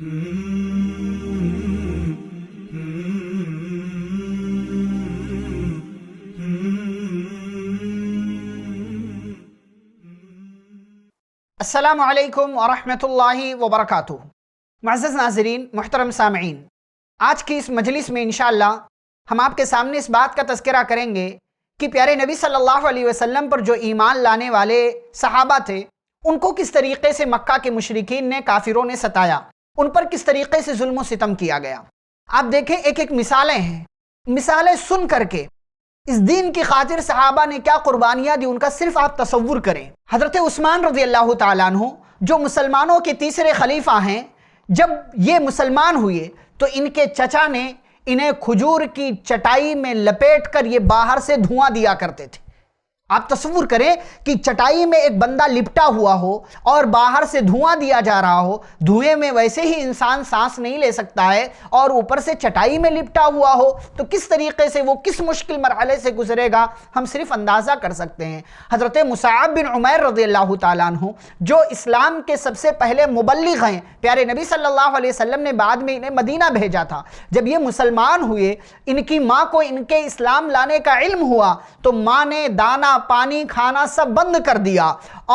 السلام علیکم ورحمۃ اللہ وبرکاتہ۔ معزز ناظرین، محترم سامعین، آج کی اس مجلس میں انشاءاللہ ہم آپ کے سامنے اس بات کا تذکرہ کریں گے کہ پیارے نبی صلی اللہ علیہ وسلم پر جو ایمان لانے والے صحابہ تھے، ان کو کس طریقے سے مکہ کے مشرکین نے، کافروں نے ستایا، ان پر کس طریقے سے ظلم و ستم کیا گیا۔ آپ دیکھیں، ایک ایک مثالیں ہیں، مثالیں سن کر کے اس دین کی خاطر صحابہ نے کیا قربانیاں دی، ان کا صرف آپ تصور کریں۔ حضرت عثمان رضی اللہ تعالیٰ عنہ جو مسلمانوں کے تیسرے خلیفہ ہیں، جب یہ مسلمان ہوئے تو ان کے چچا نے انہیں کھجور کی چٹائی میں لپیٹ کر یہ باہر سے دھواں دیا کرتے تھے۔ آپ تصور کریں کہ چٹائی میں ایک بندہ لپٹا ہوا ہو اور باہر سے دھواں دیا جا رہا ہو، دھوئیں میں ویسے ہی انسان سانس نہیں لے سکتا ہے، اور اوپر سے چٹائی میں لپٹا ہوا ہو تو کس طریقے سے وہ کس مشکل مرحلے سے گزرے گا، ہم صرف اندازہ کر سکتے ہیں۔ حضرت مصعب بن عمیر رضی اللہ تعالیٰ عنہ جو اسلام کے سب سے پہلے مبلغ ہیں، پیارے نبی صلی اللہ علیہ وسلم نے بعد میں انہیں مدینہ بھیجا تھا، جب یہ مسلمان ہوئے، ان کی ماں کو ان کے اسلام لانے کا علم ہوا تو ماں نے دانا، پانی، کھانا سب بند کر دیا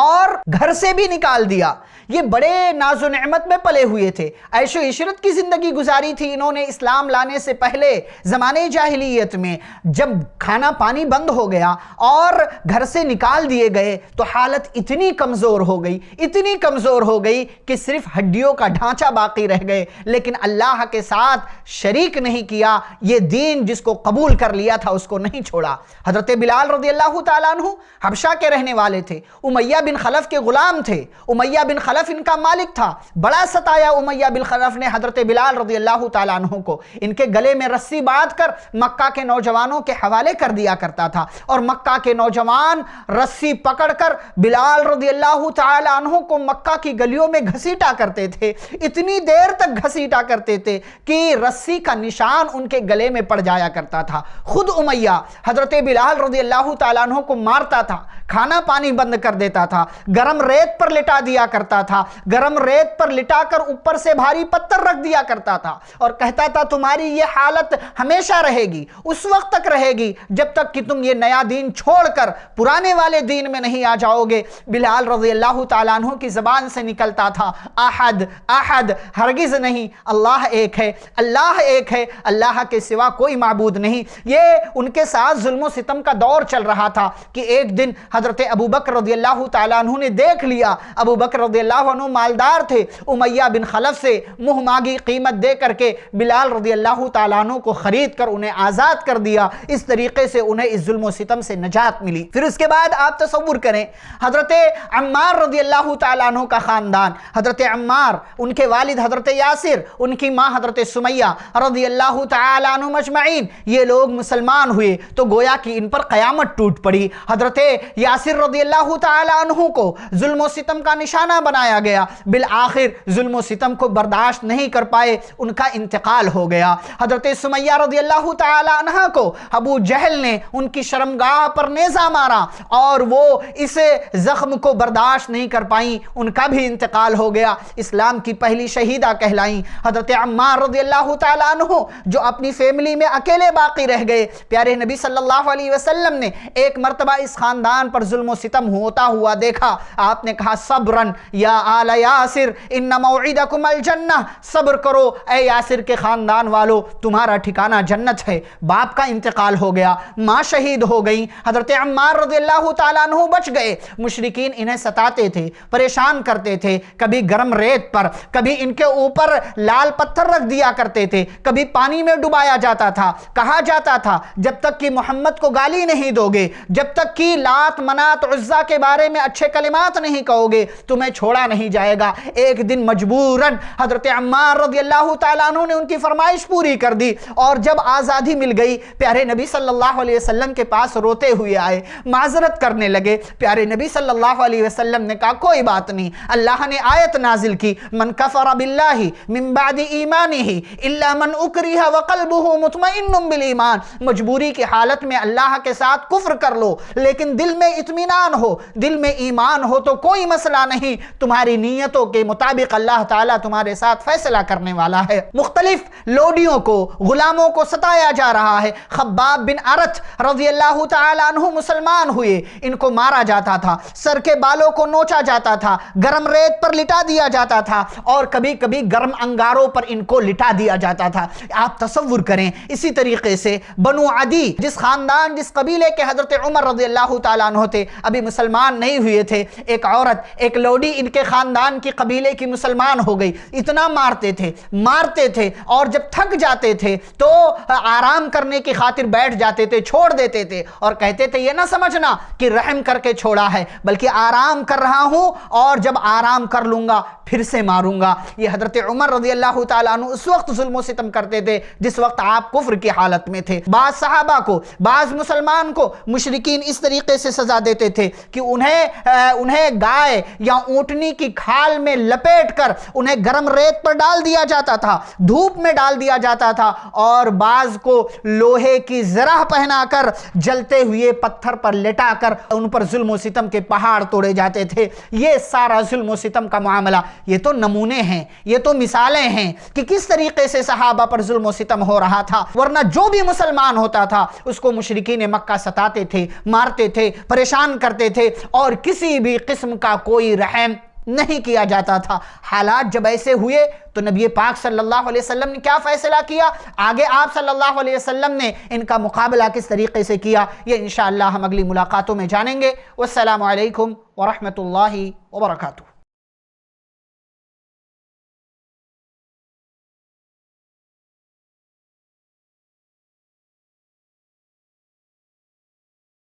اور گھر سے بھی نکال دیا۔ یہ بڑے ناز و نعمت میں پلے ہوئے تھے، عیش و عشرت کی زندگی گزاری تھی انہوں نے اسلام لانے سے پہلے زمانے جاہلیت میں۔ جب کھانا پانی بند ہو گیا اور گھر سے نکال دیے گئے تو حالت اتنی کمزور ہو گئی، اتنی کمزور ہو گئی کہ صرف ہڈیوں کا ڈھانچہ باقی رہ گئے، لیکن اللہ کے ساتھ شریک نہیں کیا، یہ دین جس کو قبول کر لیا تھا اس کو نہیں چھوڑا۔ حضرت بلال رضی اللہ تعالیٰ عنہ حبشہ کے رہنے والے تھے، امیہ بن خلف کے غلام تھے، امیہ بن خلف ان کا مالک تھا، بڑا ستایا امیہ بن خلف نے حضرت بلال رضی اللہ تعالیٰ عنہ کو، ان کے گلے میں رسی باندھ کر مکہ کے نوجوانوں کے حوالے کر دیا کرتا تھا، اور مکہ کے نوجوان رسی پکڑ کر بلال رضی اللہ تعالیٰ عنہ کو مکہ کی گلیوں میں گھسیٹا کرتے تھے، اتنی دیر تک گھسیٹا کرتے تھے کہ رسی کا نشان ان کے گلے میں پڑ جایا کرتا تھا۔ خود امیہ حضرت بلال رضی اللہ تعالیٰ عنہ کو مارتا تھا، کھانا پانی بند کر دیتا تھا، گرم ریت پر لٹا دیا کرتا تھا، گرم ریت پر لٹا کر اوپر سے بھاری پتھر رکھ دیا کرتا تھا، اور کہتا تھا تمہاری یہ حالت ہمیشہ رہے گی، اس وقت تک رہے گی جب تک کہ تم یہ نیا دین چھوڑ کر پرانے والے دین میں نہیں آ جاؤ گے۔ بلال رضی اللہ تعالیٰ عنہ کی زبان سے نکلتا تھا احد احد، ہرگز نہیں، اللہ ایک ہے، اللہ ایک ہے، اللہ کے سوا کوئی معبود نہیں۔ یہ ان کے ساتھ ظلم و ستم کا دور چل رہا تھا کہ ایک دن حضرت ابو بکر رضی اللہ تعالیٰ عنہ نے دیکھ لیا، ابو بکر رضی اللہ عنہ مالدار تھے، امیہ بن خلف سے منہ مانگی قیمت دے کر کے بلال رضی اللہ تعالیٰ عنہ کو خرید کر انہیں آزاد کر دیا، اس طریقے سے انہیں اس ظلم و ستم سے نجات ملی۔ پھر اس کے بعد آپ تصور کریں، حضرت عمار رضی اللہ تعالیٰ عنہ کا خاندان، حضرت عمار، ان کے والد حضرت یاسر، ان کی ماں حضرت سمیہ رضی اللہ تعالیٰ عنہ مجمعین، یہ لوگ مسلمان ہوئے تو گویا کہ ان پر قیامت ٹوٹ پڑی۔ حضرت یاسر رضی اللہ تعالیٰ عنہ کو ظلم و ستم کا نشانہ بنایا گیا، بالآخر ظلم و ستم کو برداشت نہیں کر پائے، ان کا انتقال ہو گیا۔ حضرت سمیہ رضی اللہ تعالیٰ عنہ کو ابو جہل نے ان کی شرمگاہ پر نیزہ مارا اور وہ اس زخم کو برداشت نہیں کر پائیں، ان کا بھی انتقال ہو گیا، اسلام کی پہلی شہیدہ کہلائیں۔ حضرت عمار رضی اللہ تعالیٰ عنہ جو اپنی فیملی میں اکیلے باقی رہ گئے، پیارے نبی صلی اللہ علیہ وسلم نے ایک مرتبہ اس خاندان پر ظلم و ستم ہوتا ہوا دیکھا، آپ نے کہا صبرن یا آل یاسر ان موعدکم الجنہ، صبر کرو اے یاسر کے خاندان والو، تمہارا ٹھکانہ جنت ہے۔ باپ کا انتقال ہو گیا، ماں شہید ہو گئی، حضرت عمار رضی اللہ تعالیٰ عنہ بچ گئے۔ مشرکین انہیں ستاتے تھے، پریشان کرتے تھے، کبھی گرم ریت پر، کبھی ان کے اوپر لال پتھر رکھ دیا کرتے تھے، کبھی پانی میں ڈبایا جاتا تھا، کہا جاتا تھا جب تک کہ محمد کو گالی نہیں دو گے، جب تک کہ لات منات عزا کے بارے میں اچھے کلمات نہیں کہو گے تمہیں چھوڑا نہیں جائے گا۔ ایک دن مجبوراً حضرت عمار رضی اللہ تعالیٰ عنہ نے ان کی فرمائش پوری کر دی، اور جب آزادی مل گئی پیارے نبی صلی اللہ علیہ وسلم کے پاس روتے ہوئے آئے، معذرت کرنے لگے۔ پیارے نبی صلی اللہ علیہ وسلم نے کہا کوئی بات نہیں، اللہ نے آیت نازل کی من کفر باللہ من بعد ایمانہ الا من اکرہ وقلبہ مطمئن بالایمان، مجبوری کی حالت میں اللہ کے ساتھ کفر کر لو لیکن دل میں اطمینان ہو، دل میں ایمان ہو تو کوئی مسئلہ نہیں، تمہاری نیتوں کے مطابق اللہ تعالیٰ تمہارے ساتھ فیصلہ کرنے والا ہے۔ مختلف لوڈیوں کو، غلاموں کو ستایا جا رہا ہے۔ خباب بن ارت رضی اللہ تعالیٰ عنہ مسلمان ہوئے، ان کو مارا جاتا تھا، سر کے بالوں کو نوچا جاتا تھا، گرم ریت پر لٹا دیا جاتا تھا، اور کبھی کبھی گرم انگاروں پر ان کو لٹا دیا جاتا تھا۔ آپ تصور کریں، اسی طریقے سے بنو عدی، جس خاندان جس قبیلے کے حضرت عمر رضی اللہ تعالیٰ عنہ تھے، ابھی مسلمان نہیں ہوئے تھے، ایک عورت، ایک لوڈی ان کے خاندان کی قبیلے کی مسلمان ہو گئی، اتنا مارتے تھے اور جب تھک جاتے تھے تو آرام کرنے کی خاطر بیٹھ جاتے تھے، چھوڑ دیتے تھے اور کہتے تھے یہ نہ سمجھنا کہ رحم کر کے چھوڑا ہے، بلکہ آرام کر رہا ہوں اور جب آرام کر لوں گا پھر سے ماروں گا۔ یہ حضرت عمر رضی اللہ تعالیٰ عنہ اس وقت ظلم و ستم کرتے تھے جس وقت آپ کفر کی حالت میں تھے۔ بعض صحابہ کو، بعض مسلمان کو مشرکین اس طریقے سے سزا دیتے تھے کہ انہیں گائے یا اونٹنی کی کھال میں لپیٹ کر انہیں گرم ریت پر ڈال دیا جاتا تھا، دھوپ میں ڈال دیا جاتا تھا، اور بعض کو لوہے کی زرہ پہنا کر جلتے ہوئے پتھر پر لٹا کر ان پر ظلم و ستم کے پہاڑ توڑے جاتے تھے۔ یہ سارا ظلم و ستم کا معاملہ، یہ تو نمونے ہیں، یہ تو مثالیں ہیں کہ کس طریقے سے صحابہ پر ظلم و ستم ہو رہا تھا، ورنہ جو بھی مسلمان ہوتا تھا اس کو مشرکین مکہ ستاتے تھے، مارتے تھے، پریشان کرتے تھے، اور کسی بھی قسم کا کوئی رحم نہیں کیا جاتا تھا۔ حالات جب ایسے ہوئے تو نبی پاک صلی اللہ علیہ وسلم نے کیا فیصلہ کیا، آگے آپ صلی اللہ علیہ وسلم نے ان کا مقابلہ کس طریقے سے کیا، یہ انشاءاللہ ہم اگلی ملاقاتوں میں جانیں گے۔ والسلام علیکم ورحمۃ اللہ وبرکاتہ۔